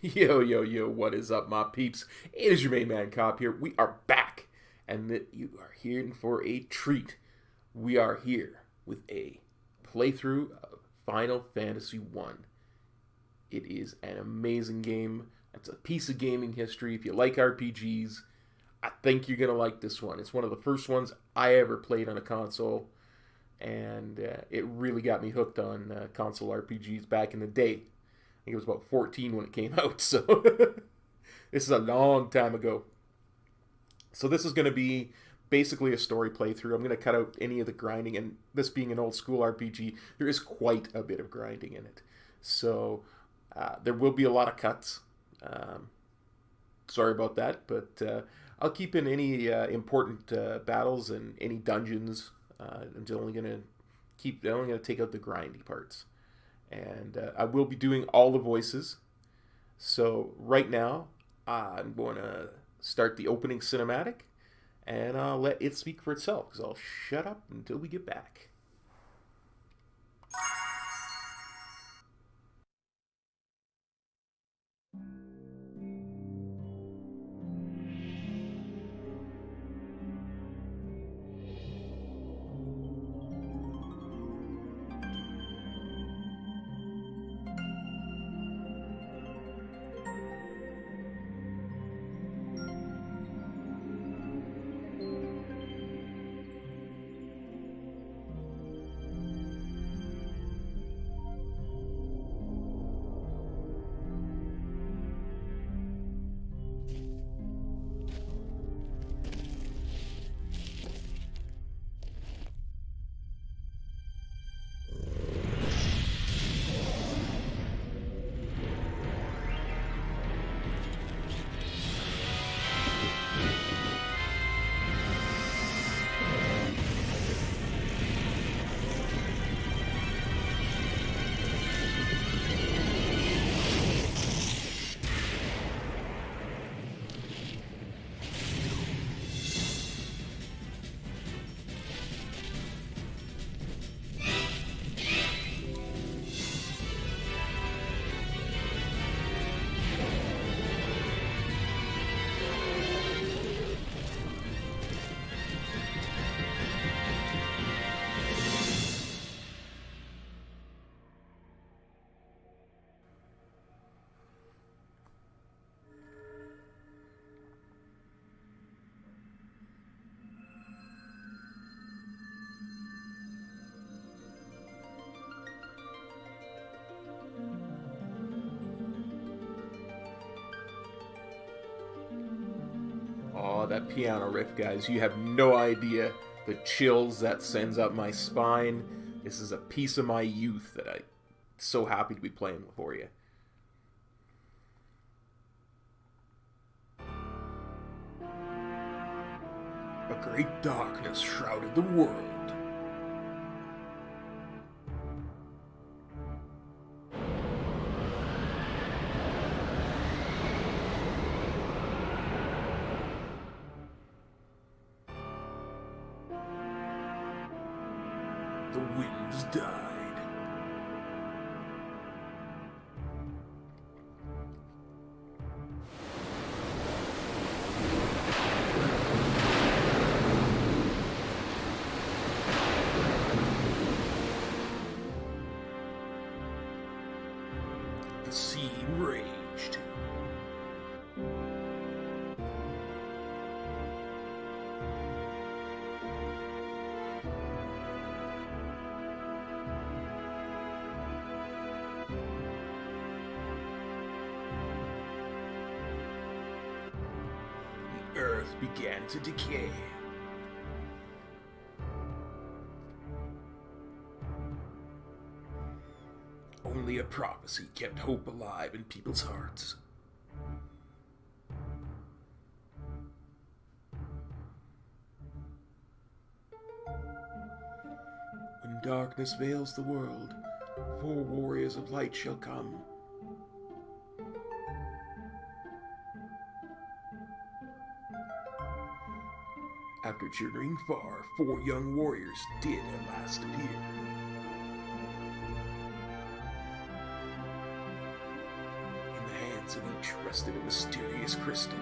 Yo, yo, yo, what is up, my peeps? It is your main man, Cop here. We are back, and you are here for a treat. We are here with a playthrough of Final Fantasy 1. It is an amazing game. It's a piece of gaming history. If you like RPGs, I think you're going to like this one. It's one of the first ones I ever played on a console, and it really got me hooked on console RPGs back in the day. I think it was about 14 when it came out, so this is a long time ago. So this is going to be basically a story playthrough. I'm going to cut out any of the grinding, and this being an old school RPG, there is quite a bit of grinding in it. So there will be a lot of cuts. Sorry about that, but I'll keep in any important battles and any dungeons. I'm only going to take out the grindy parts. And I will be doing all the voices. So right now, I'm going to start the opening cinematic, and I'll let it speak for itself, because I'll shut up until we get back. Oh, that piano riff, guys. You have no idea the chills that sends up my spine. This is a piece of my youth that I'm so happy to be playing for you. A great darkness shrouded the world. The winds died. The sea raged. The earth began to decay. Only a prophecy kept hope alive in people's hearts. When darkness veils the world, 4 warriors of light shall come. After journeying far, 4 young warriors did at last appear. In the hands secrets in each rested a mysterious crystal.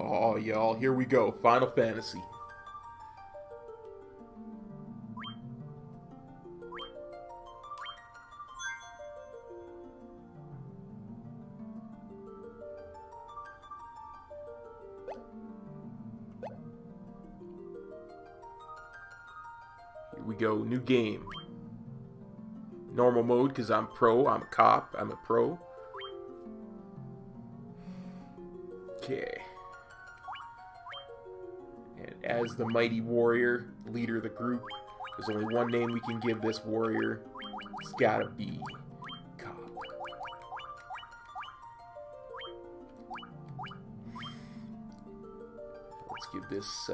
Oh, y'all, here we go. Final Fantasy. Here we go. New game. Normal mode, because I'm pro. I'm a cop. I'm a pro. Okay. And as the mighty warrior, leader of the group, there's only one name we can give this warrior. It's gotta be Cop. Let's give this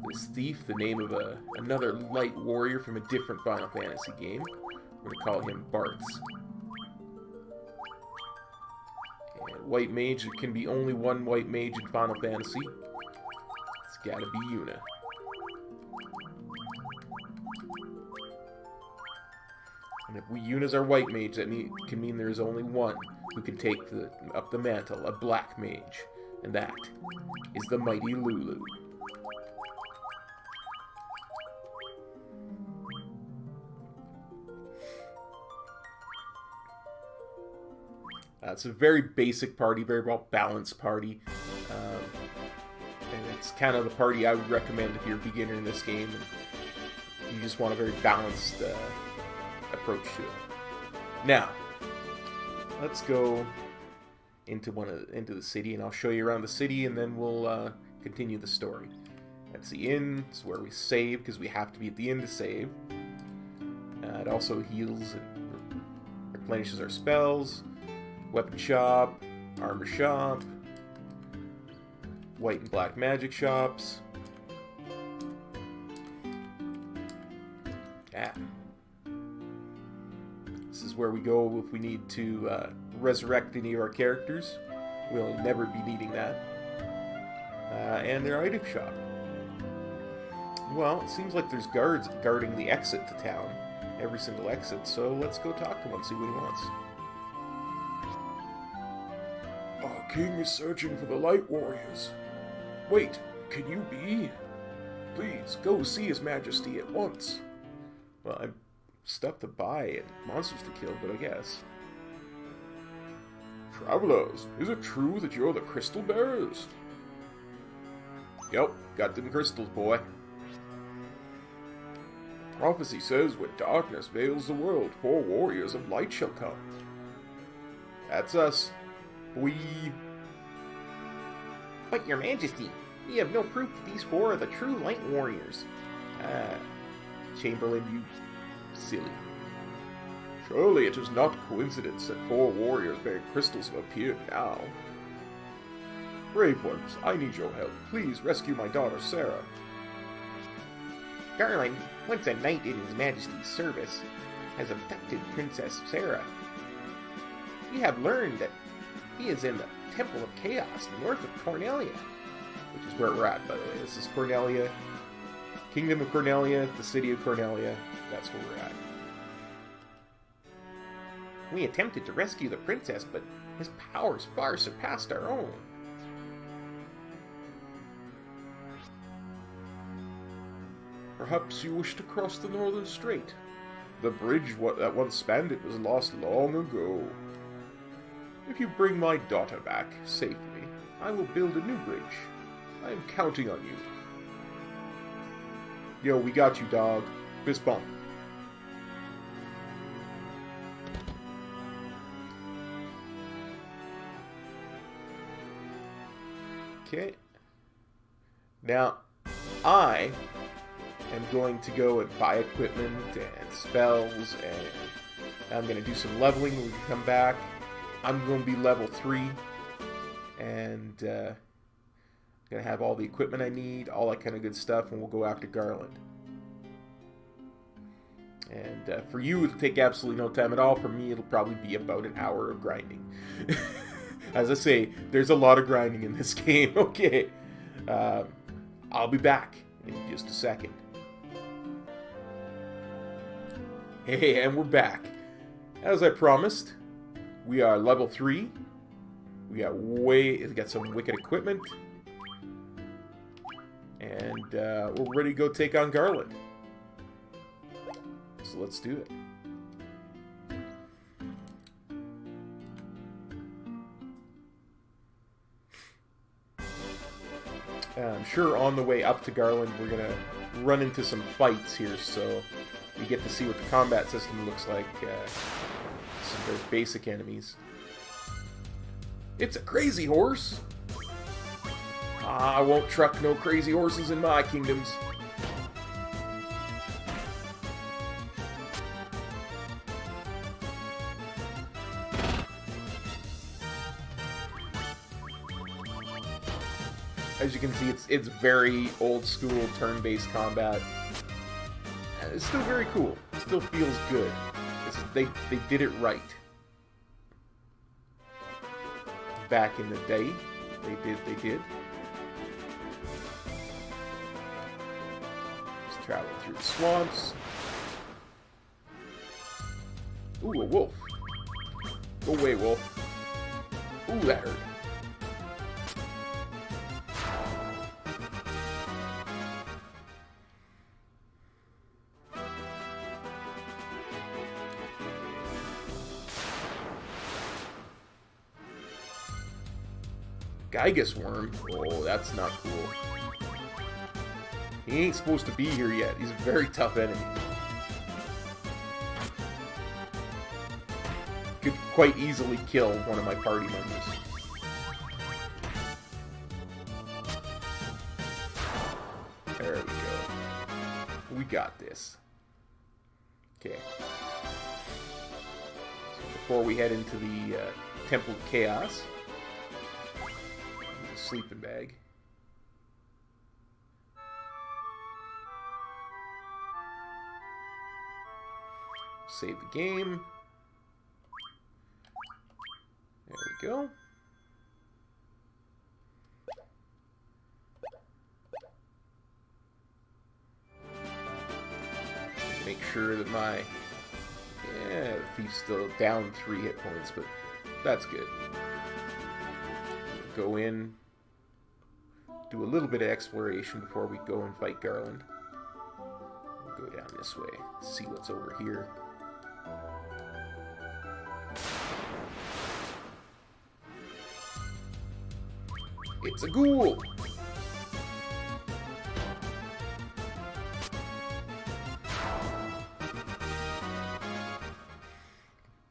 this thief the name of another light warrior from a different Final Fantasy game. We're gonna call him Bartz. And white mage, there can be only one white mage in Final Fantasy. It's gotta be Yuna. And if Yuna's our white mage, that can mean there's only one who can take up the mantle, a black mage. And that is the mighty Lulu. It's a very basic party, very well-balanced party. And it's kind of the party I would recommend if you're a beginner in this game and you just want a very balanced approach to it. Now, let's go into the city, and I'll show you around the city, and then we'll continue the story. That's the inn. It's where we save, because we have to be at the inn to save. It also heals and replenishes our spells. Weapon shop, armor shop, white and black magic shops. This is where we go if we need to resurrect any of our characters. We'll never be needing that. And their item shop. Well, it seems like there's guards guarding the exit to town. Every single exit, so let's go talk to one, see what he wants. Our king is searching for the light warriors. Wait, can you be? Please, go see his majesty at once. Well, I'm stuff to buy and monsters to kill, but I guess. Travelers, is it true that you're the crystal bearers? Yep, got them crystals, boy. Prophecy says when darkness veils the world, 4 warriors of light shall come. That's us. But your majesty, we have no proof that these 4 are the true light warriors. Chamberlain, you silly. Surely it is not coincidence that 4 warriors bearing crystals have appeared now. Brave ones, I need your help. Please rescue my daughter, Sarah. Garland, once a knight in his majesty's service, has abducted Princess Sarah. We have learned that he is in the Temple of Chaos, north of Cornelia, which is where we're at, by the way. This is Cornelia, Kingdom of Cornelia, the city of Cornelia. That's where we're at. We attempted to rescue the princess, but his powers far surpassed our own. Perhaps you wish to cross the Northern Strait. The bridge that once spanned it was lost long ago. If you bring my daughter back safely, I will build a new bridge. I am counting on you. Yo, we got you, dog. Fist bump. Okay. Now, I am going to go and buy equipment and spells, and I'm going to do some leveling when we come back. I'm going to be level 3, and going to have all the equipment I need, all that kind of good stuff, and we'll go after Garland. And for you, it'll take absolutely no time at all. For me, it'll probably be about an hour of grinding. As I say, there's a lot of grinding in this game. Okay. I'll be back in just a second. Hey, and we're back. As I promised, we are level 3. We got some wicked equipment. And we're ready to go take on Garland. So let's do it. I'm sure on the way up to Garland we're going to run into some fights here, so we get to see what the combat system looks like. Some very basic enemies. It's a crazy horse! I won't truck no crazy horses in my kingdoms. As you can see, it's very old school turn-based combat. And it's still very cool. It still feels good. They did it right. Back in the day, they did. Just traveling through the swamps. Ooh, a wolf. Go away, wolf. Ooh, that hurt. Gigas worm? Oh, that's not cool. He ain't supposed to be here yet. He's a very tough enemy. Could quite easily kill one of my party members. There we go. We got this. Okay. So before we head into the Temple of Chaos, sleeping bag. Save the game. There we go. Make sure that my the thief's still down 3 hit points, but that's good. Go in. Do a little bit of exploration before we go and fight Garland. We'll go down this way, see what's over here. It's a ghoul!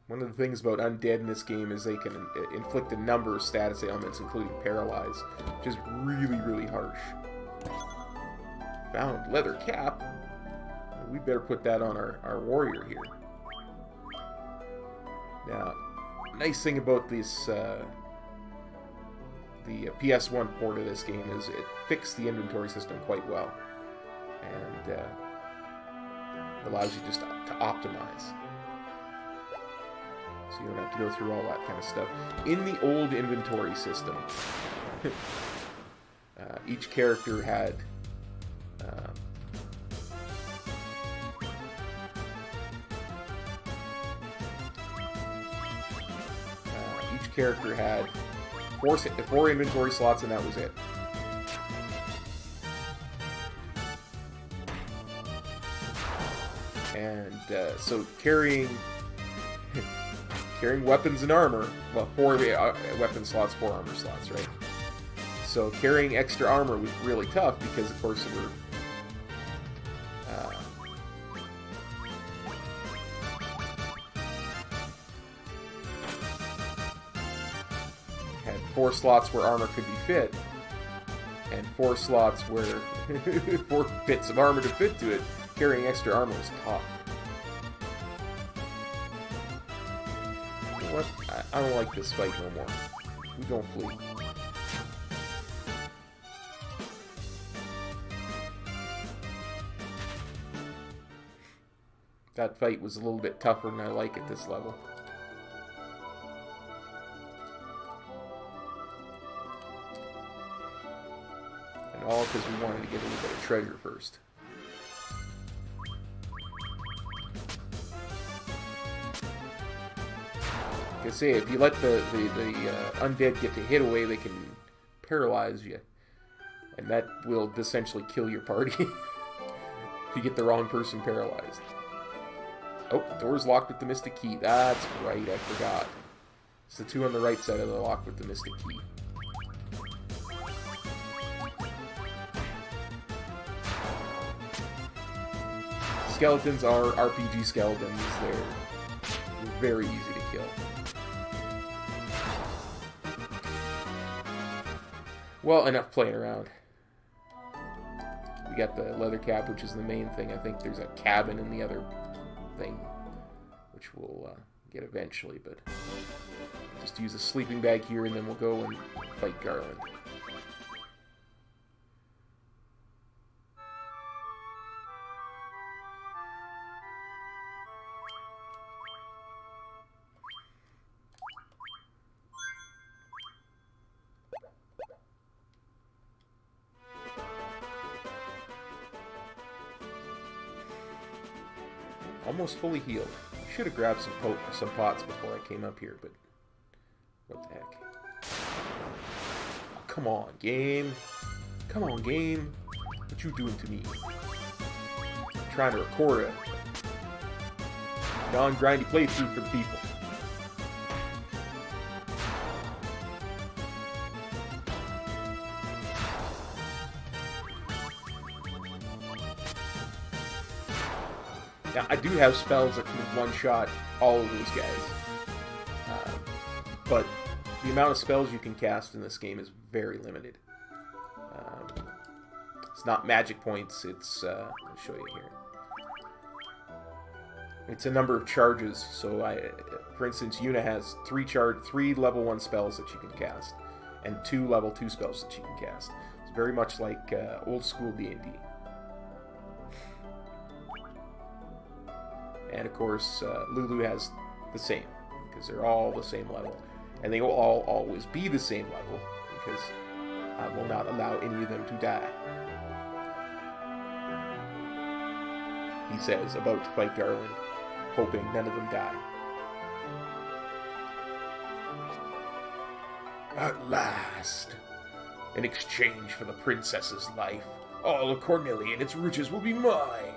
One of the things about undead in this game is they can inflict a number of status ailments, including paralyze, which is really, really harsh. Found leather cap. We better put that on our warrior here. Now, nice thing about this, the PS1 port of this game is it fixed the inventory system quite well, and allows you just to optimize. So you don't have to go through all that kind of stuff. In the old inventory system, each character had four inventory slots, and that was it. And so carrying weapons and armor, well, 4 weapon slots, 4 armor slots, right? So carrying extra armor was really tough because, of course, there were had 4 slots where armor could be fit, and 4 slots where 4 bits of armor to fit to it. Carrying extra armor was tough. You know what? I don't like this fight no more. We don't flee. That fight was a little bit tougher than I like at this level. And all because we wanted to get a little bit of treasure first. Like I say, if you let the undead get to hit away, they can paralyze you. And that will essentially kill your party if you get the wrong person paralyzed. Oh, the door's locked with the mystic key. That's right, I forgot. It's the two on the right side of the lock with the mystic key. Skeletons are RPG skeletons. They're very easy to kill. Well, enough playing around. We got the leather cap, which is the main thing. I think there's a cabin in the other thing, which we'll get eventually, but just use a sleeping bag here, and then we'll go and fight Garland. Almost fully healed. I should have grabbed some pots before I came up here, but what the heck. Oh, come on, game. Come on, game. What you doing to me? I'm trying to record a non-grindy playthrough for the people. Now, I do have spells that can one-shot all of those guys. But the amount of spells you can cast in this game is very limited. It's not magic points, it's... I'll show you here. It's a number of charges, so for instance, Yuna has three level 1 spells that you can cast, and 2 level 2 spells that you can cast. It's very much like old school D&D. And of course, Lulu has the same, because they're all the same level. And they will all always be the same level, because I will not allow any of them to die. He says, about to fight Garland, hoping none of them die. At last! In exchange for the princess's life, all of Cornelia and its riches will be mine!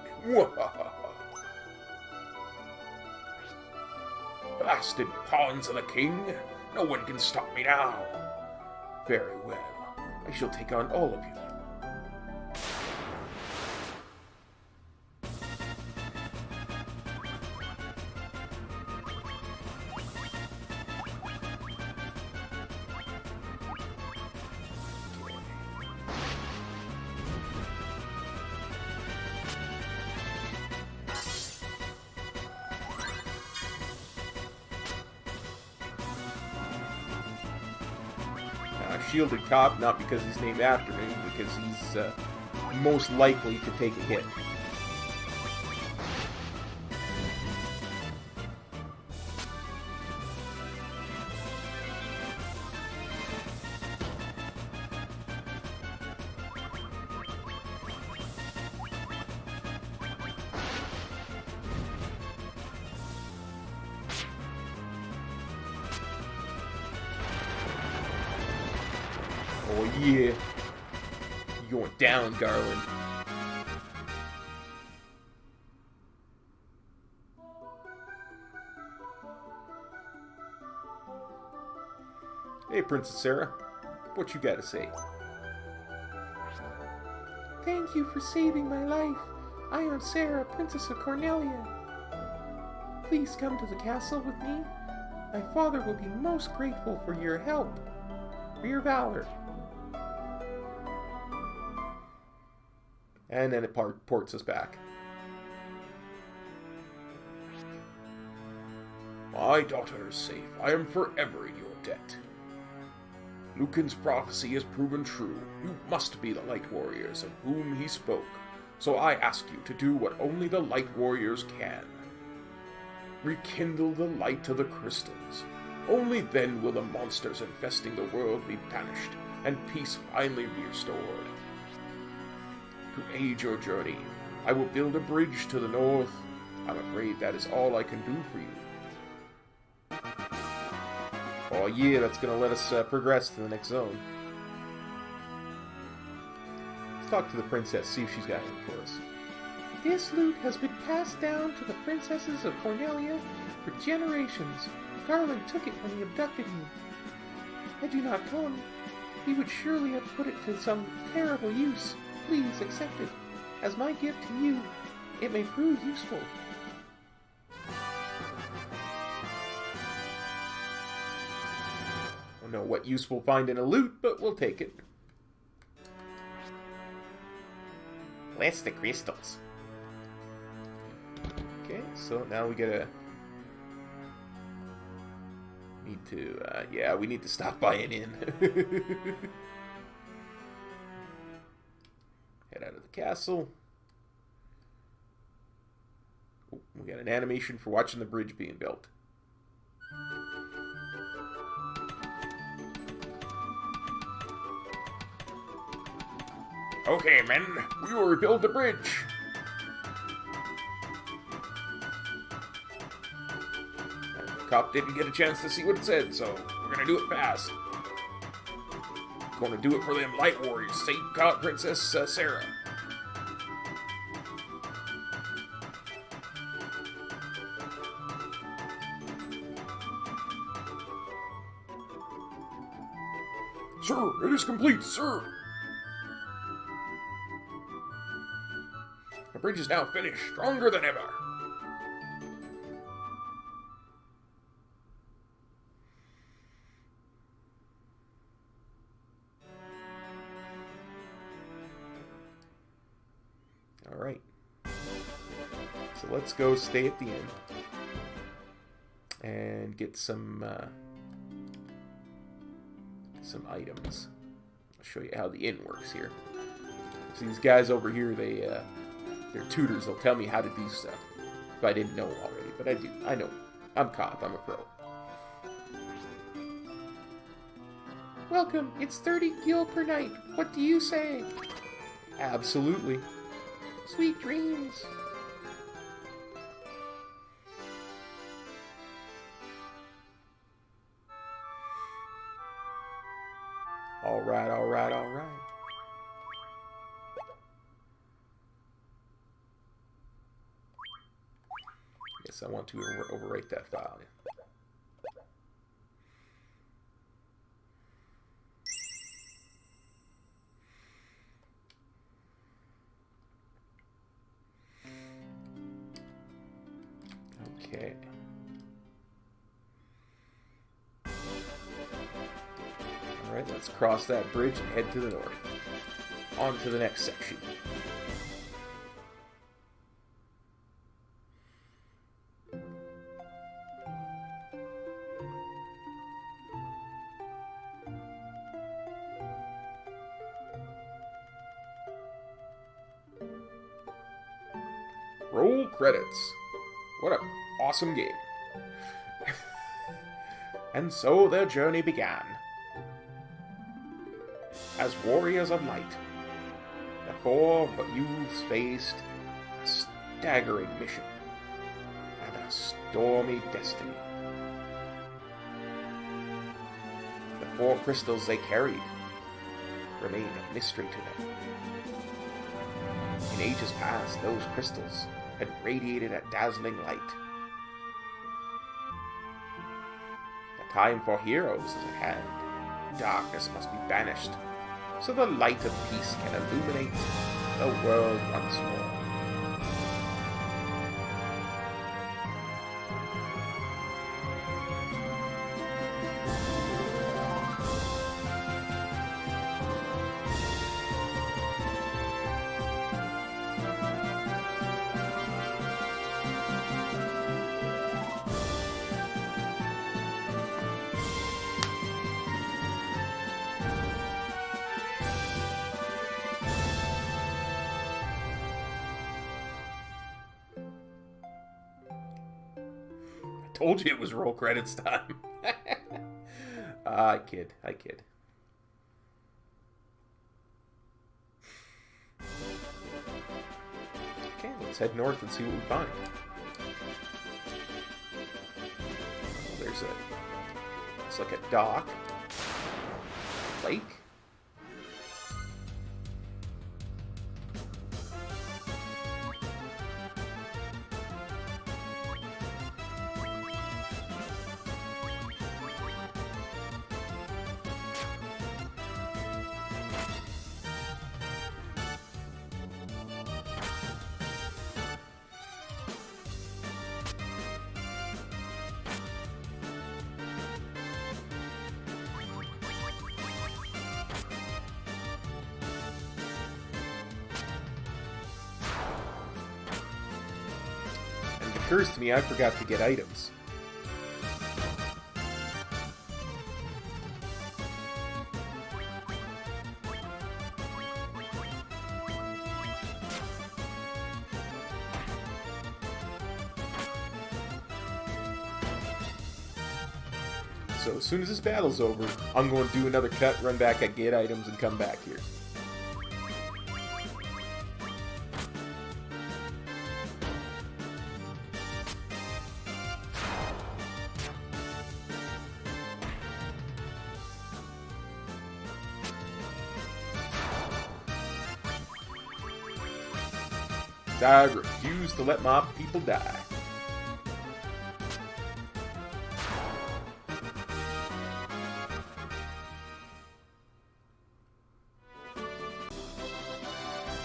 Blasted pawns of the king! No one can stop me now! Very well. I shall take on all of you. Shielded cop, not because he's named after me, because he's most likely to take a hit. Oh yeah, you're going down, Garland. Hey, Princess Sarah, what you got to say? Thank you for saving my life. I am Sarah, Princess of Cornelia. Please come to the castle with me. My father will be most grateful for your help, for your valor. And then it ports us back. My daughter is safe. I am forever in your debt. Lucan's prophecy has proven true. You must be the Light Warriors of whom he spoke. So I ask you to do what only the Light Warriors can. Rekindle the light of the crystals. Only then will the monsters infesting the world be banished, and peace finally be restored. To aid your journey, I will build a bridge to the north. I'm afraid that is all I can do for you. Oh yeah, that's gonna let us progress to the next zone. Let's talk to the princess, see if she's got anything for us. This loot has been passed down to the princesses of Cornelia for generations. Garland took it when he abducted me. Had you not come, he would surely have put it to some terrible use. Please accept it. As my gift to you, it may prove useful. I don't know what use we'll find in a loot, but we'll take it. Bless the crystals. Okay, so now we gotta... yeah, we need to stop by an inn. Head out of the castle. Oh, we got an animation for watching the bridge being built. Okay, men, we will rebuild the bridge. Cop didn't get a chance to see what it said, so we're gonna do it fast. Gonna do it for them light warriors. Save God, Princess Sarah. Sir, it is complete, sir. The bridge is now finished, stronger than ever. Alright. So let's go stay at the inn. And get some items. I'll show you how the inn works here. So these guys over here, they're tutors. They'll tell me how to do stuff. If I didn't know already, but I do. I know. I'm cop. I'm a pro. Welcome. It's 30 gil per night. What do you say? Absolutely. Sweet dreams. Alright, alright, alright. Guess I want to overwrite that file. Okay. Alright, let's cross that bridge and head to the north. On to the next section. Roll credits. What an awesome game. And so their journey began. As warriors of light, the four youths faced a staggering mission and a stormy destiny. The 4 crystals they carried remained a mystery to them. In ages past, those crystals had radiated a dazzling light. The time for heroes is at hand. Darkness must be banished, so the light of peace can illuminate the world once more. Told you it was roll credits time. I kid. Okay, let's head north and see what we find. Oh, there's it's like a dock. Lake. It occurs to me I forgot to get items. So as soon as this battle's over, I'm going to do another cut, run back and get items, and come back here. I refuse to let my people die.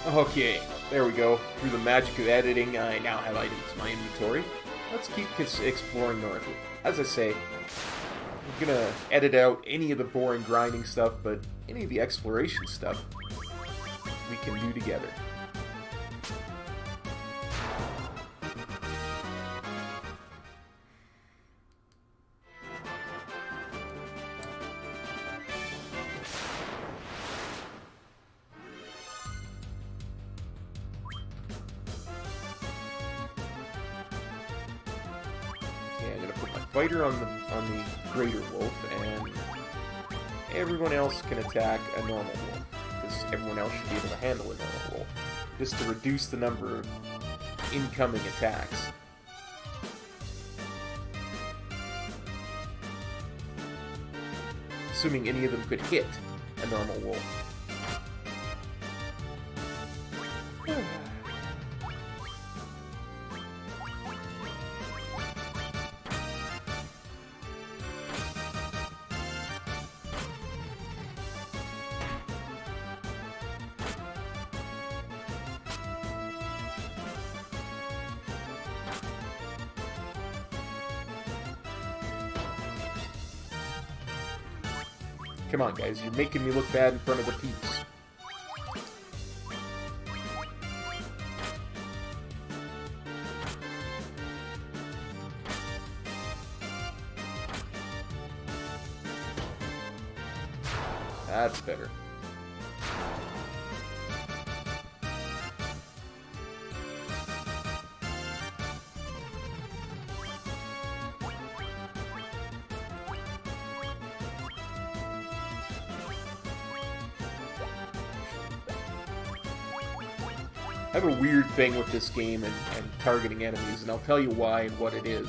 Okay, there we go. Through the magic of editing, I now have items in my inventory. Let's keep exploring northward. As I say, I'm gonna edit out any of the boring grinding stuff, but any of the exploration stuff we can do together. Fighter on the greater wolf, and everyone else can attack a normal wolf, because everyone else should be able to handle a normal wolf, just to reduce the number of incoming attacks. Assuming any of them could hit a normal wolf. Come on, guys, you're making me look bad in front of the peeps. That's better. I have a weird thing with this game and targeting enemies, and I'll tell you why and what it is.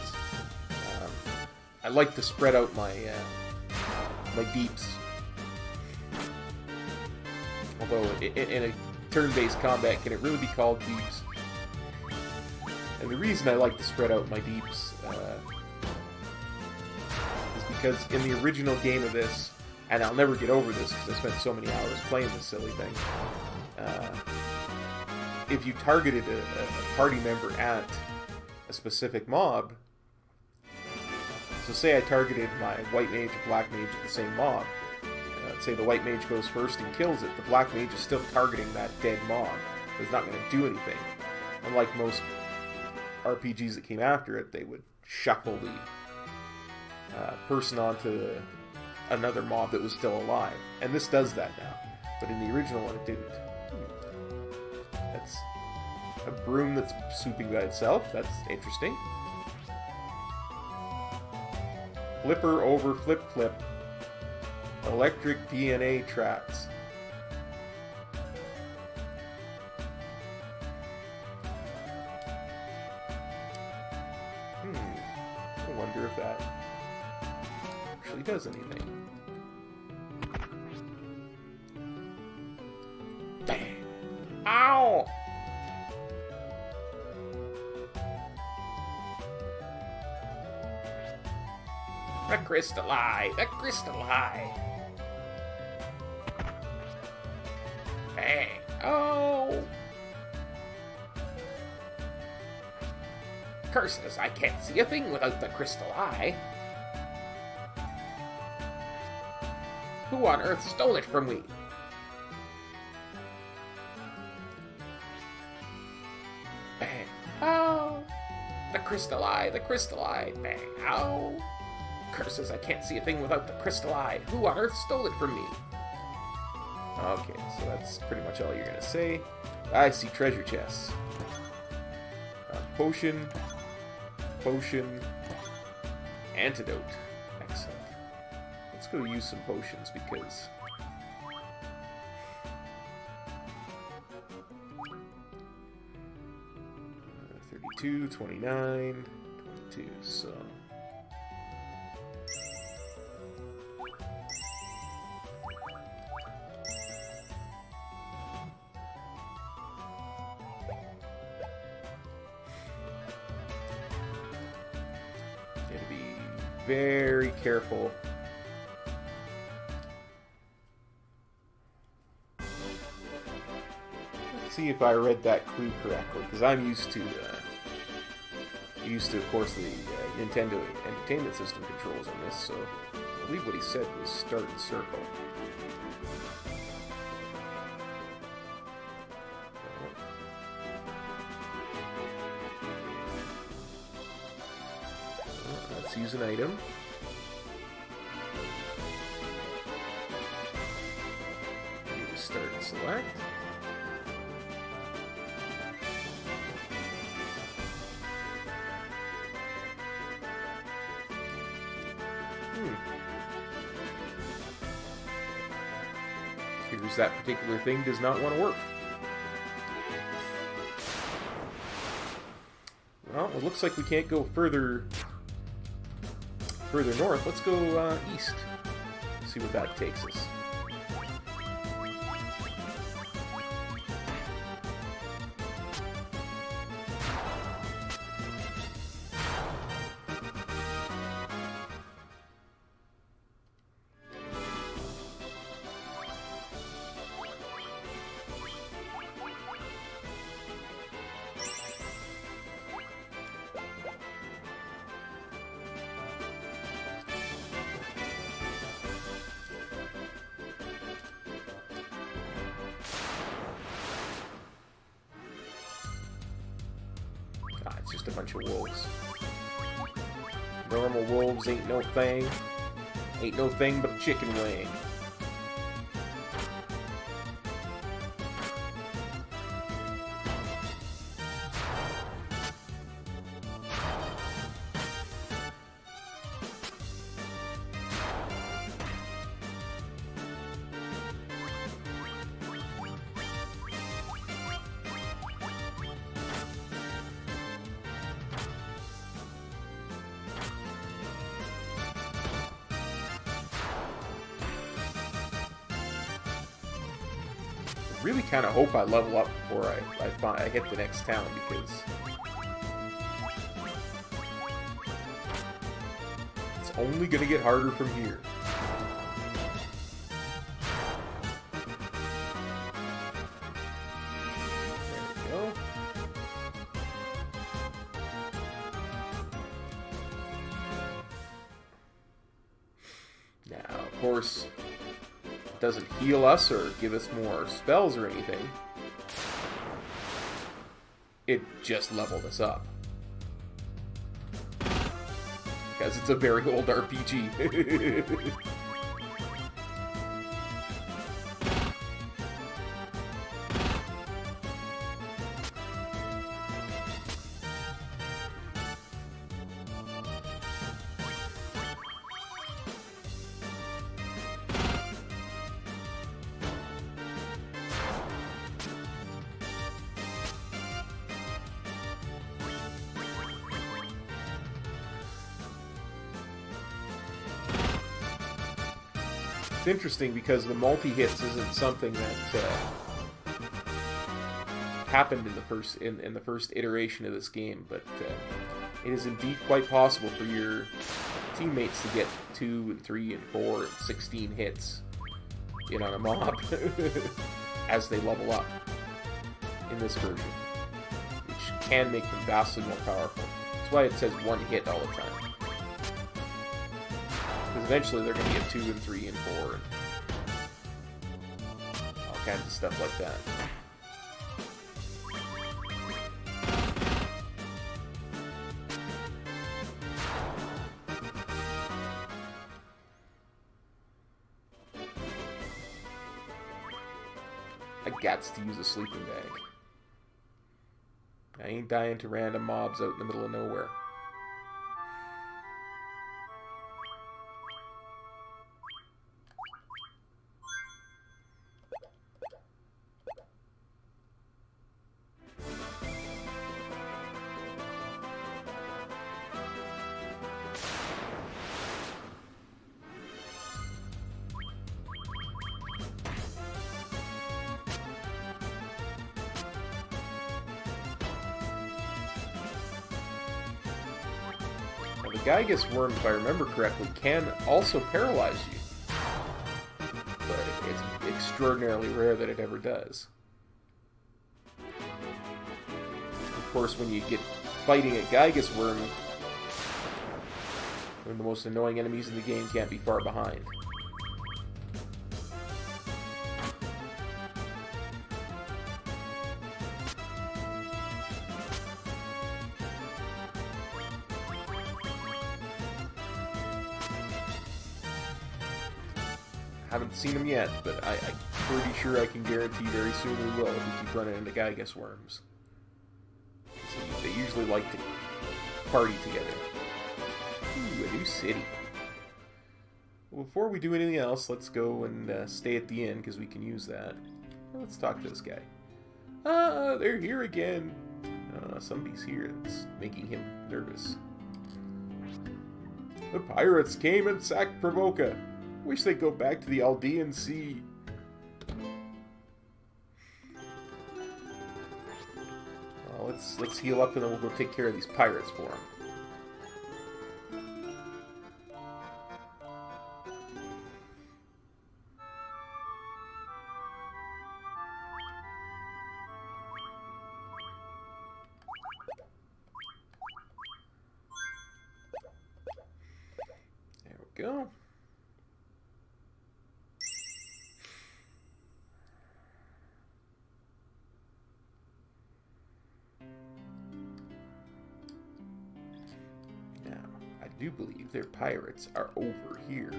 I like to spread out my my deeps. Although, in a turn-based combat, can it really be called deeps? And the reason I like to spread out my deeps is because in the original game of this, and I'll never get over this because I spent so many hours playing this silly thing, if you targeted a party member at a specific mob, so say I targeted my white mage or black mage at the same mob, say the white mage goes first and kills it, the black mage is still targeting that dead mob. It's not going to do anything. Unlike most RPGs that came after it, they would shuffle the person onto another mob that was still alive. And this does that now. But in the original one, it didn't. That's a broom that's swooping by itself. That's interesting. Flipper over flip flip. Electric DNA tracks. I wonder if that actually does anything. Bang! Ow! The crystal eye! The crystal eye! Bang! Oh! Curses, I can't see a thing without the crystal eye. Who on earth stole it from me? Bang! Oh! The crystal eye! The crystal eye! Bang! Oh! Curses, I can't see a thing without the crystal eye. Who on earth stole it from me? Okay, so that's pretty much all you're gonna say. I see treasure chests. Potion. Potion. Antidote. Excellent. Let's go use some potions because... 32, 29, 22, so... Very careful. Let's see if I read that clue correctly, because I'm used to, of course, the Nintendo Entertainment System controls on this. So I believe what he said was start and circle. Let's use an item. Use start and select. Here's that particular thing does not want to work. Well, it looks like we can't go further north. Let's go east. See what that takes us. It's just a bunch of wolves. Normal wolves ain't no thing. Ain't no thing but a chicken wing. Really kind of hope I level up before I hit the next town, because it's only going to get harder from here. There we go. Now, of course, doesn't heal us or give us more spells or anything. It just leveled us up. Because it's a very old RPG. It's interesting because the multi-hits isn't something that happened in the first iteration of this game, but it is indeed quite possible for your teammates to get 2 and 3 and 4 and 16 hits in on a mob as they level up in this version, which can make them vastly more powerful. That's why it says 1 hit all the time. Because eventually they're going to get 2 and 3 and 4 and all kinds of stuff like that. I gots to use a sleeping bag. I ain't dying to random mobs out in the middle of nowhere. The Gygus worm, if I remember correctly, can also paralyze you. But it's extraordinarily rare that it ever does. Of course, when you get fighting a Gygus worm, one of the most annoying enemies in the game can't be far behind. Haven't seen them yet, but I'm pretty sure I can guarantee very soon we will if we keep running into Gygus worms. So they usually like to party together. Ooh, a new city. Well, before we do anything else, let's go and stay at the inn, because we can use that. Let's talk to this guy. They're here again. Somebody's here that's making him nervous. The pirates came and sacked Provoca. Wish they'd go back to the Aldean Sea. Well, let's heal up and then we'll go take care of these pirates for them. There we go. I do believe their pirates are over here.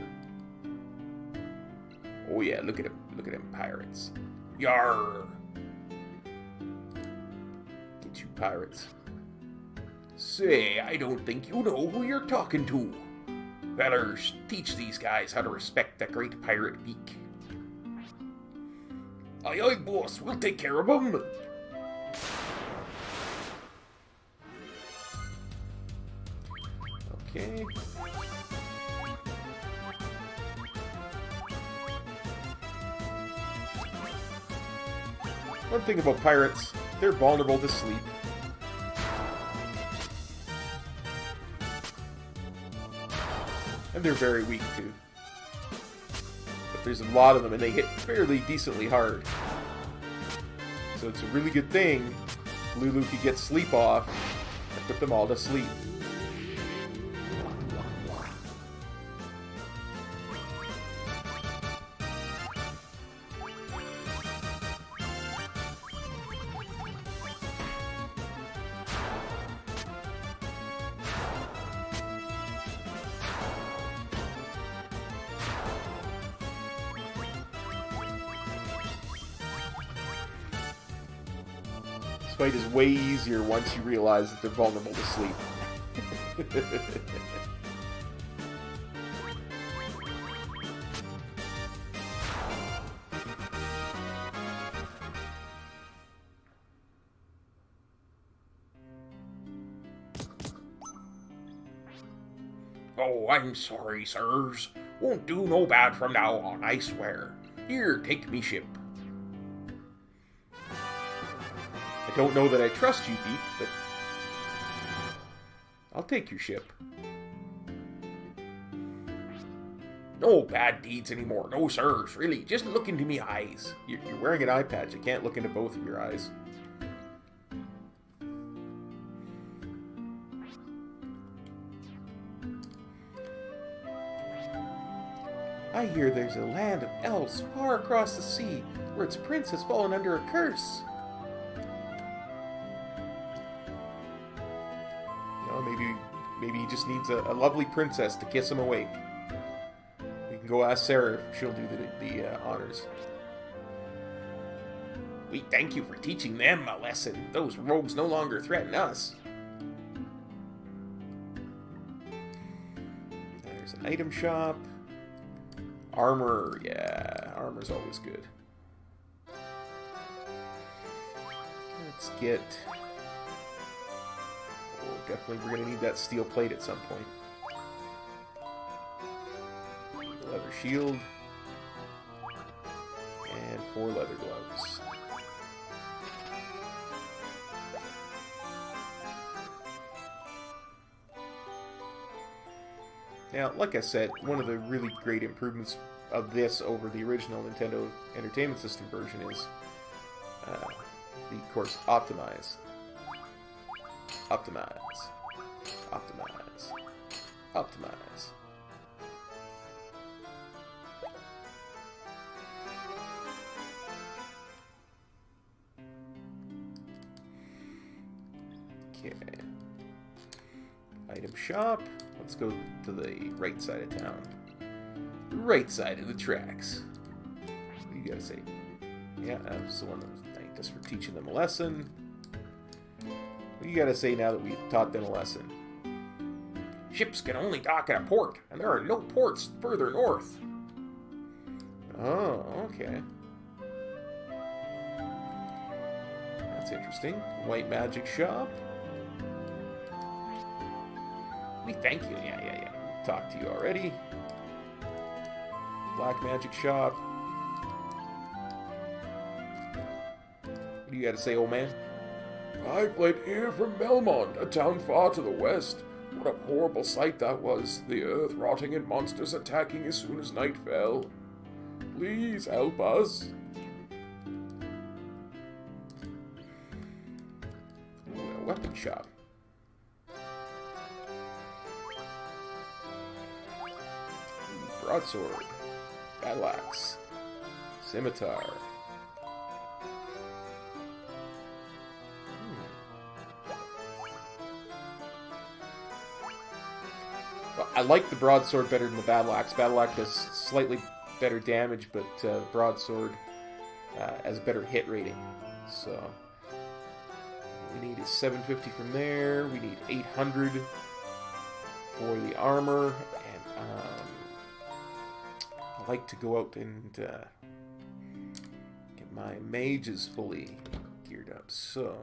Oh yeah, look at them pirates. Yarr! Get you pirates. Say, I don't think you know who you're talking to. Fellers, teach these guys how to respect the great pirate beak. Aye aye, boss, we'll take care of them. Okay. One thing about pirates, they're vulnerable to sleep. And they're very weak too. But there's a lot of them and they hit fairly decently hard. So it's a really good thing Lulu could get sleep off and put them all to sleep. This fight is way easier once you realize that they're vulnerable to sleep. Oh, I'm sorry, sirs. Won't do no bad from now on, I swear. Here, take me ship. I don't know that I trust you, Beep, but I'll take your ship. No bad deeds anymore. No, sirs. Really, just look into me eyes. You're wearing an eye patch. I can't look into both of your eyes. I hear there's a land of elves far across the sea, where its prince has fallen under a curse. No, maybe he just needs a lovely princess to kiss him awake. We can go ask Sarah if she'll do the honors. We thank you for teaching them a lesson. Those rogues no longer threaten us. There's an item shop. Armor, yeah, armor's always good. Let's get... Oh, definitely we're going to need that steel plate at some point. Leather shield. And 4 leather gloves. Now, like I said, one of the really great improvements of this over the original Nintendo Entertainment System version is the, of course, optimize. Optimize. Optimize. Optimize. Okay. Item shop. Let's go to the right side of town. The right side of the tracks. What do you gotta say? Yeah, that's the one that was thanked us for teaching them a lesson. What do you gotta say now that we've taught them a lesson? Ships can only dock at a port, and there are no ports further north. Oh, okay. That's interesting. White magic shop. We thank you. Yeah. Talked to you already. Black magic shop. What do you got to say, old man? I fled here from Belmont, a town far to the west. What a horrible sight that was, the earth rotting and monsters attacking as soon as night fell. Please help us. Ooh, a weapon shop. Broadsword, battle axe, scimitar. Well, I like the broadsword better than the battle axe. Battle axe does slightly better damage, but broadsword has a better hit rating. So we need a 750 from there. We need 800 for the armor, and I like to go out and get my mages fully geared up, so...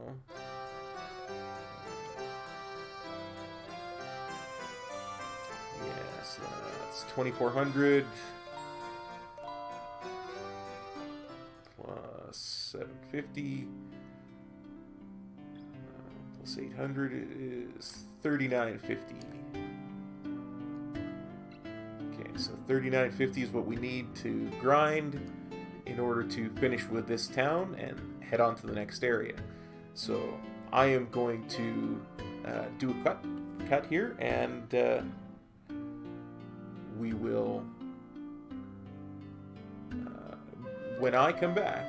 Yes, that's 2,400 plus 750 plus 800 is 3,950. So 3,950 is what we need to grind in order to finish with this town and head on to the next area. So I am going to do a cut here, and we will, when I come back,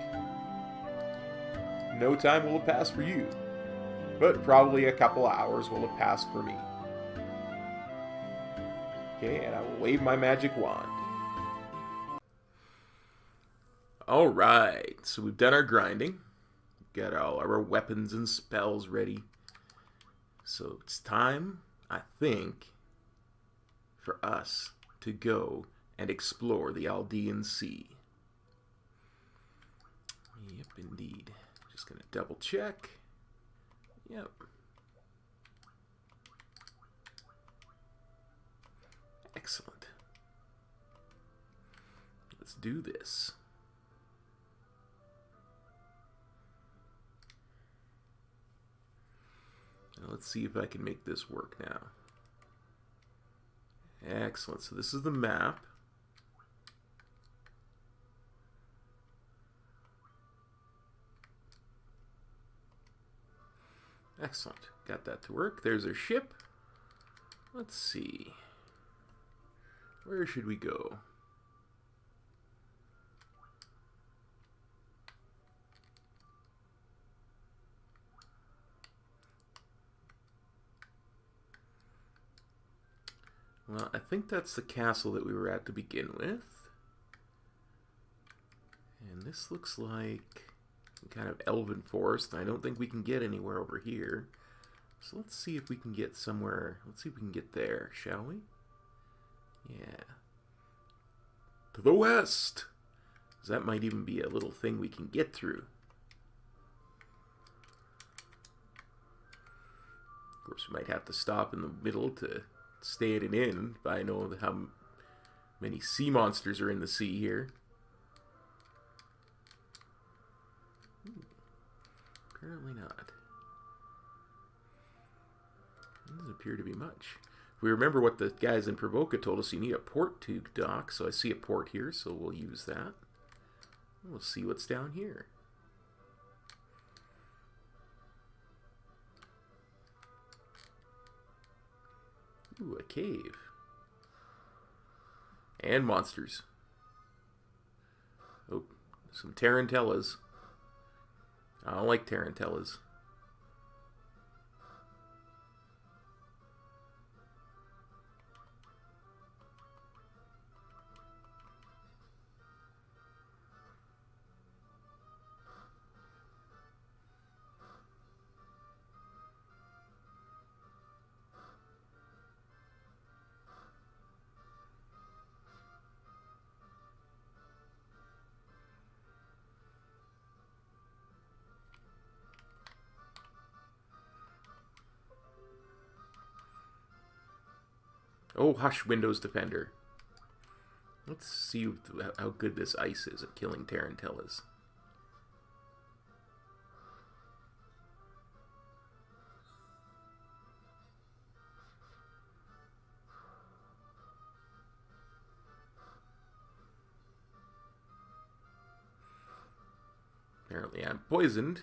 no time will have passed for you, but probably a couple of hours will have passed for me. Okay, and I will wave my magic wand. Alright, so we've done our grinding. Got all our weapons and spells ready. So it's time, I think, for us to go and explore the Aldean Sea. Yep, indeed. Just gonna double check. Yep. Excellent. Let's do this. Now let's see if I can make this work now. Excellent. So this is the map. Excellent. Got that to work. There's our ship. Let's see. Where should we go? Well, I think that's the castle that we were at to begin with. And this looks like some kind of elven forest. I don't think we can get anywhere over here. So let's see if we can get somewhere. Let's see if we can get there, shall we? Yeah. To the west! 'Cause that might even be a little thing we can get through. Of course, we might have to stop in the middle to stay at an inn, but I know how many sea monsters are in the sea here. Apparently not. Doesn't appear to be much. If we remember what the guys in Provoca told us, you need a port to dock, so I see a port here, so we'll use that. We'll see what's down here. Ooh, a cave. And monsters. Oh, some tarantellas. I don't like tarantellas. Oh, hush, Windows Defender. Let's see how good this ice is at killing tarantellas. Apparently I'm poisoned.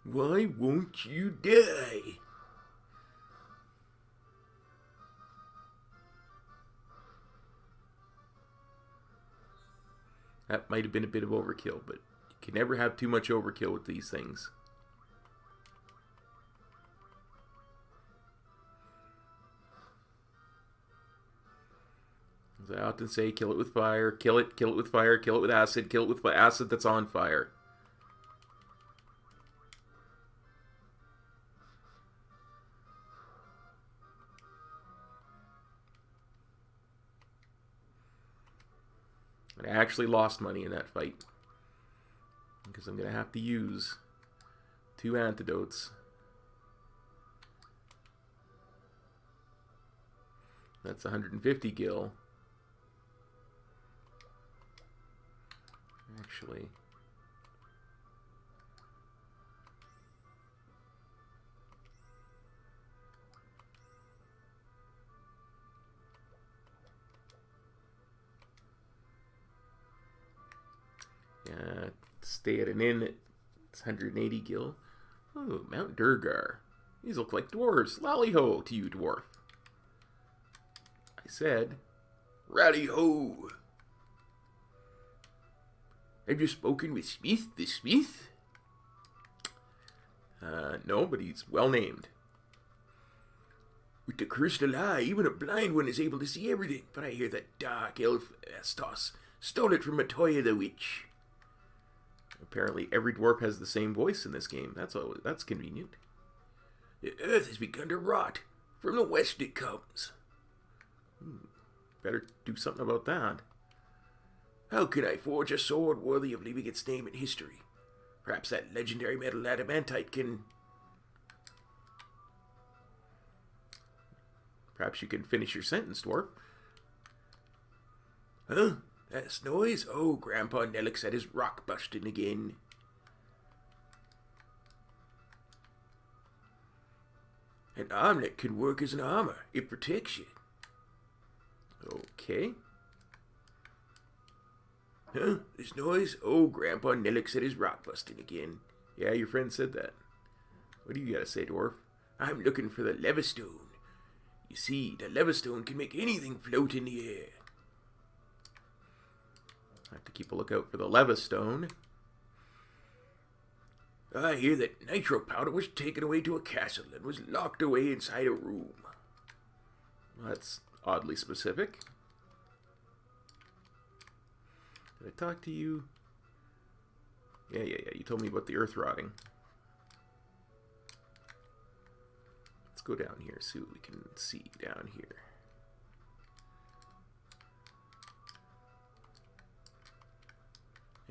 Why won't you die? That might have been a bit of overkill, but you can never have too much overkill with these things. As I often say, kill it with fire, kill it with fire, kill it with acid, kill it with acid that's on fire. I actually lost money in that fight because I'm going to have to use 2 antidotes. That's 150 gil. Actually, stay at an inn. It's 180 gil. Oh, Mount Durgar. These look like dwarves. Lally-ho to you, dwarf. I said, rally-ho. Have you spoken with Smith, the Smith? No, but he's well named. With the crystal eye, even a blind one is able to see everything. But I hear that dark elf Astos stole it from Matoya the witch. Apparently, every dwarf has the same voice in this game. That's convenient. The earth has begun to rot. From the west it comes. Better do something about that. How can I forge a sword worthy of leaving its name in history? Perhaps that legendary metal adamantite can... Perhaps you can finish your sentence, dwarf. Huh? That's noise? Oh, Grandpa Nellick's had his rock busting again. An omelet can work as an armor. It protects you. Okay. Huh? This noise? Oh, Grandpa Nellick's had his rock busting again. Yeah, your friend said that. What do you gotta say, dwarf? I'm looking for the Levistone. You see, the Levistone can make anything float in the air. I have to keep a lookout for the Levistone. I hear that nitro powder was taken away to a castle and was locked away inside a room. Well, that's oddly specific. Did I talk to you? Yeah. You told me about the earth rotting. Let's go down here, see what we can see down here.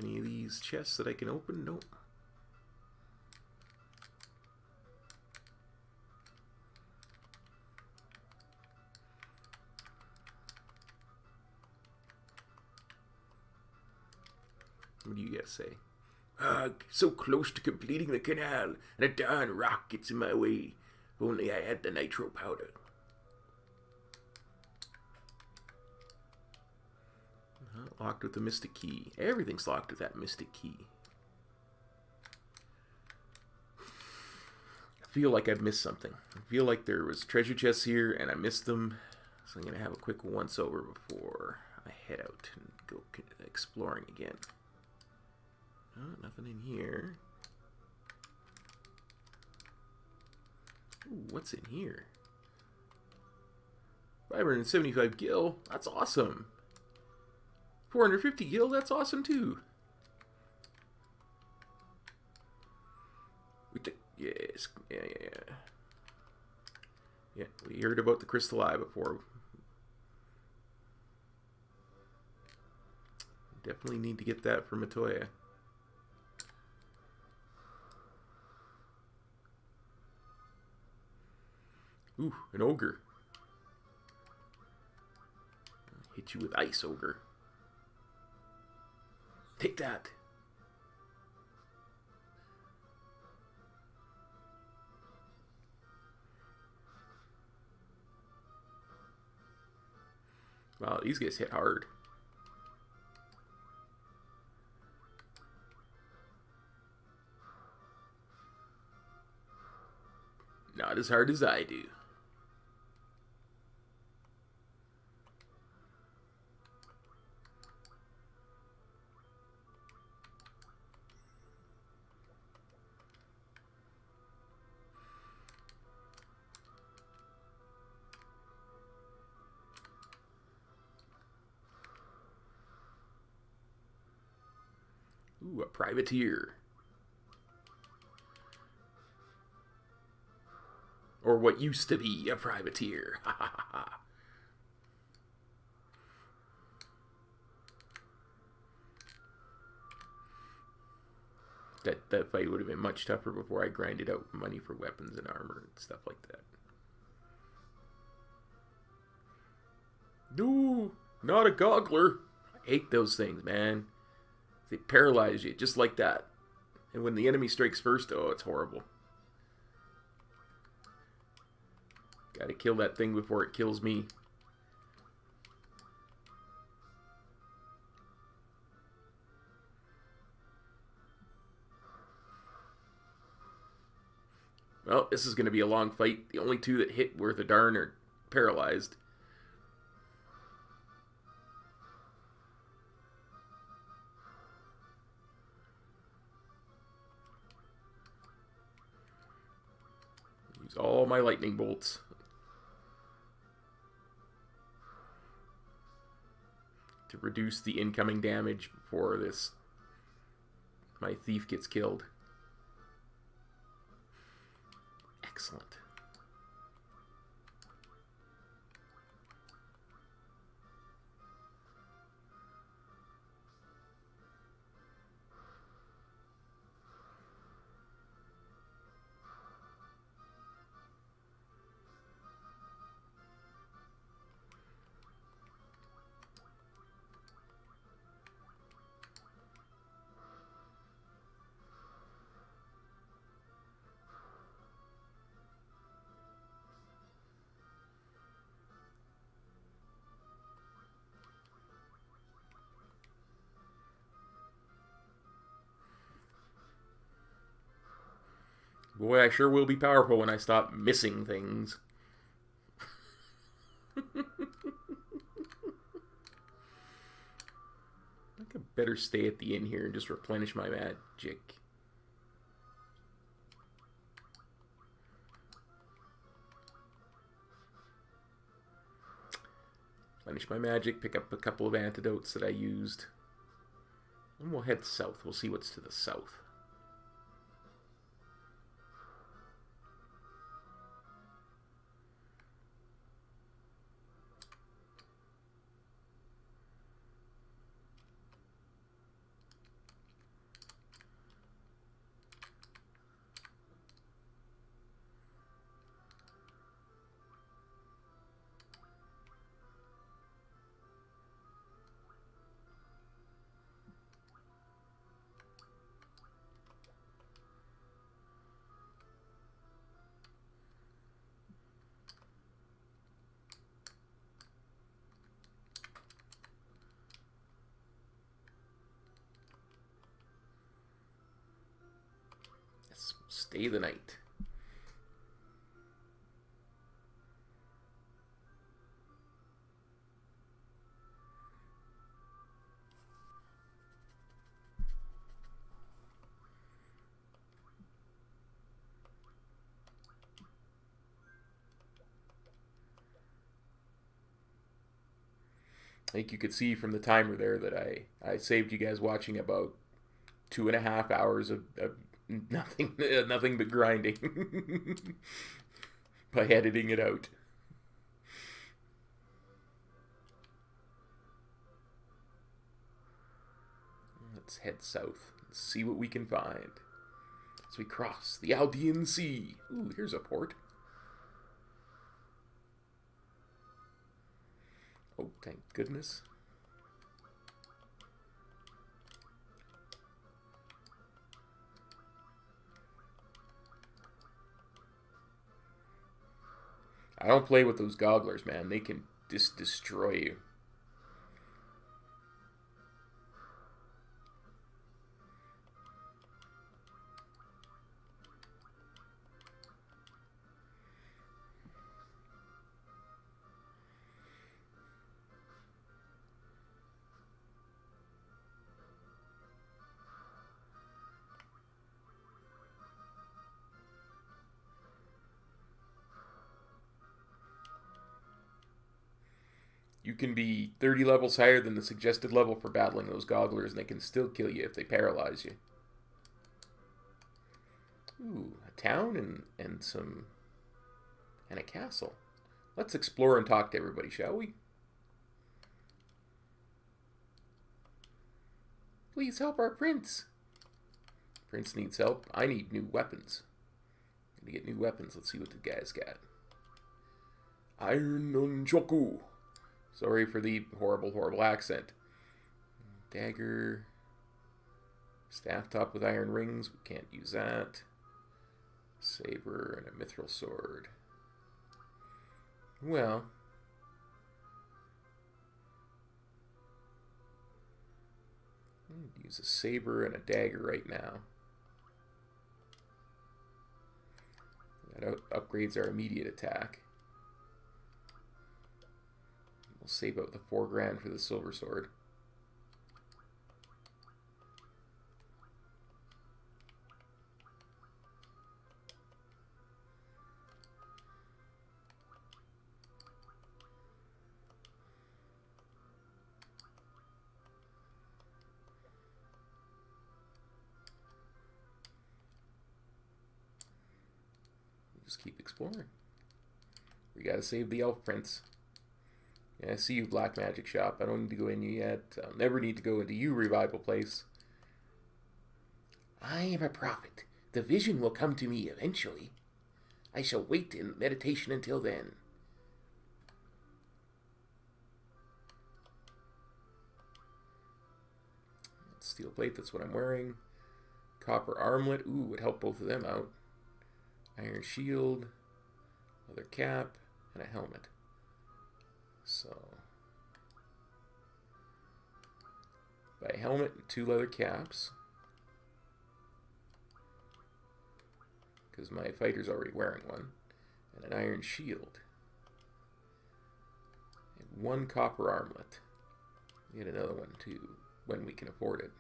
Any of these chests that I can open? Nope. What do you guys say? So close to completing the canal, and a darn rock gets in my way. If only I had the nitro powder. Locked with the mystic key. Everything's locked with that mystic key. I feel like I've missed something. I feel like there was treasure chests here, and I missed them. So I'm going to have a quick once-over before I head out and go exploring again. Oh, nothing in here. Ooh, what's in here? 575 gil. That's awesome. 450 gil. That's awesome too. Yes. Yeah, we heard about the crystal eye before. Definitely need to get that for Matoya. Ooh, an ogre. I'll hit you with ice, ogre. Take that. Wow, these guys hit hard. Not as hard as I do. Ooh, a privateer. Or what used to be a privateer. Ha ha ha ha. That fight would have been much tougher before I grinded out money for weapons and armor and stuff like that. No, not a goggler. I hate those things, man. They paralyze you just like that. And when the enemy strikes first, oh, it's horrible. Gotta kill that thing before it kills me. Well, this is going to be a long fight. The only two that hit worth a darn are paralyzed. Use all my lightning bolts. To reduce the incoming damage before my thief gets killed. Excellent. Boy, I sure will be powerful when I stop missing things. I think I better stay at the inn here and just replenish my magic. Replenish my magic, pick up a couple of antidotes that I used. And we'll head south. We'll see what's to the south. Stay the night. I think you could see from the timer there that I saved you guys watching about 2.5 hours of nothing but grinding by editing it out. Let's head south and see what we can find as we cross the Aldean Sea. Ooh, here's a port. Oh, thank goodness. I don't play with those gogglers, man. They can just destroy you. You can be 30 levels higher than the suggested level for battling those gogglers, and they can still kill you if they paralyze you. Ooh, a town and a castle. Let's explore and talk to everybody, shall we? Please help our prince. Prince needs help. I need new weapons. To get new weapons, let's see what the guy's got. Iron nunchaku. Sorry for the horrible accent. Dagger. Staff top with iron rings. We can't use that. Saber and a mithril sword. Well. I'm going to use a saber and a dagger right now. That upgrades our immediate attack. We'll save up the 4 grand for the silver sword. Just keep exploring. We gotta save the elf prince. Yeah, I see you, Black Magic Shop. I don't need to go in you yet. I'll never need to go into you, Revival Place. I am a prophet. The vision will come to me eventually. I shall wait in meditation until then. Steel plate, that's what I'm wearing. Copper armlet. Ooh, would help both of them out. Iron shield. Leather cap. And a helmet. So, buy a helmet and 2 leather caps. because my fighter's already wearing one. And an iron shield. And 1 copper armlet. Get another one too, when we can afford it.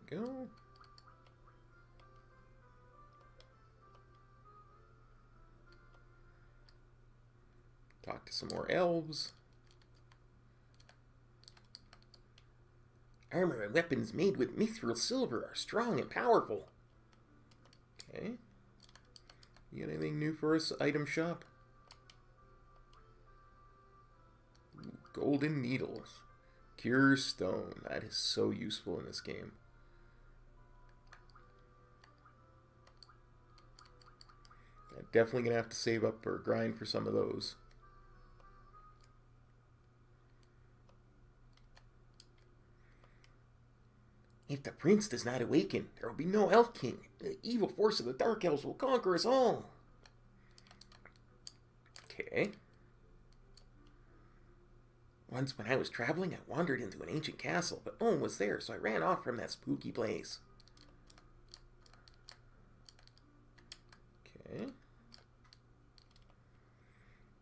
Go. Talk to some more elves. Armor and weapons made with mithril silver are strong and powerful. Okay. You got anything new for us, item shop? Ooh, golden needles. Cure stone. That is so useful in this game. I'm definitely going to have to save up or grind for some of those. If the prince does not awaken, there will be no Elf King. The evil force of the Dark Elves will conquer us all. Okay. Once when I was traveling, I wandered into an ancient castle, but no one was there, so I ran off from that spooky place. Okay.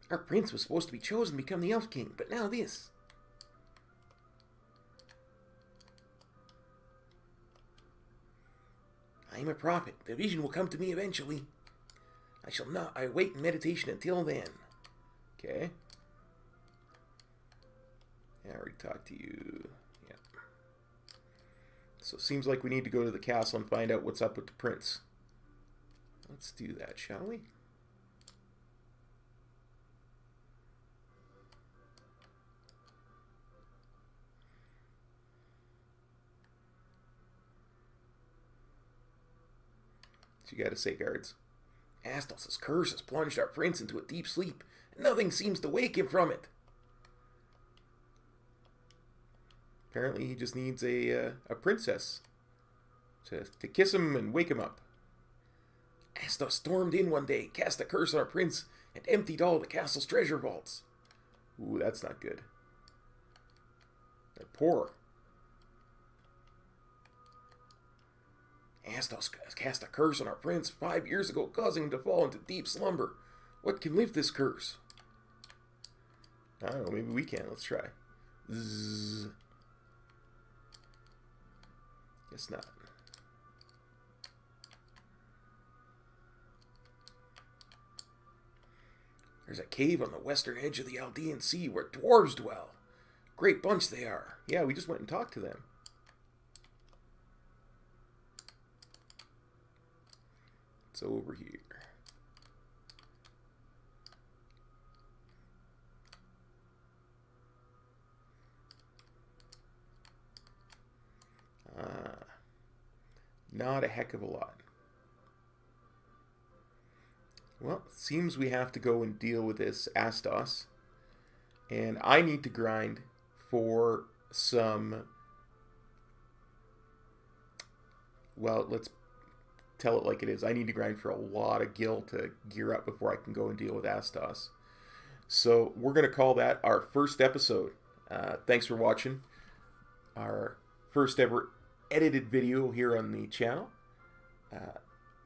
Our prince was supposed to be chosen to become the Elf King, but now this. I am a prophet. The vision will come to me eventually. I wait in meditation until then. Okay. Yeah, I already talked to you. Yeah. So it seems like we need to go to the castle and find out what's up with the prince. Let's do that, shall we? You gotta say, guards. Astos' curse has plunged our prince into a deep sleep, and nothing seems to wake him from it. Apparently he just needs a princess to kiss him and wake him up. Astos stormed in one day, cast a curse on our prince, and emptied all the castle's treasure vaults. Ooh, that's not good. They're poor. Astos cast a curse on our prince 5 years ago, causing him to fall into deep slumber. What can lift this curse? I don't know, maybe we can. Let's try. Zzz. Guess not. There's a cave on the western edge of the Aldean Sea where dwarves dwell. Great bunch they are. Yeah, we just went and talked to them. It's over here. Not a heck of a lot. Well, it seems we have to go and deal with this Astos. And I need to grind for some... Well, let's tell it like it is. I need to grind for a lot of gil to gear up before I can go and deal with Astos. So we're going to call that our first episode. Thanks for watching our first ever edited video here on the channel.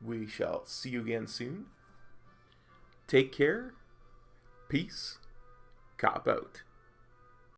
We shall see you again soon. Take care. Peace. Cop out.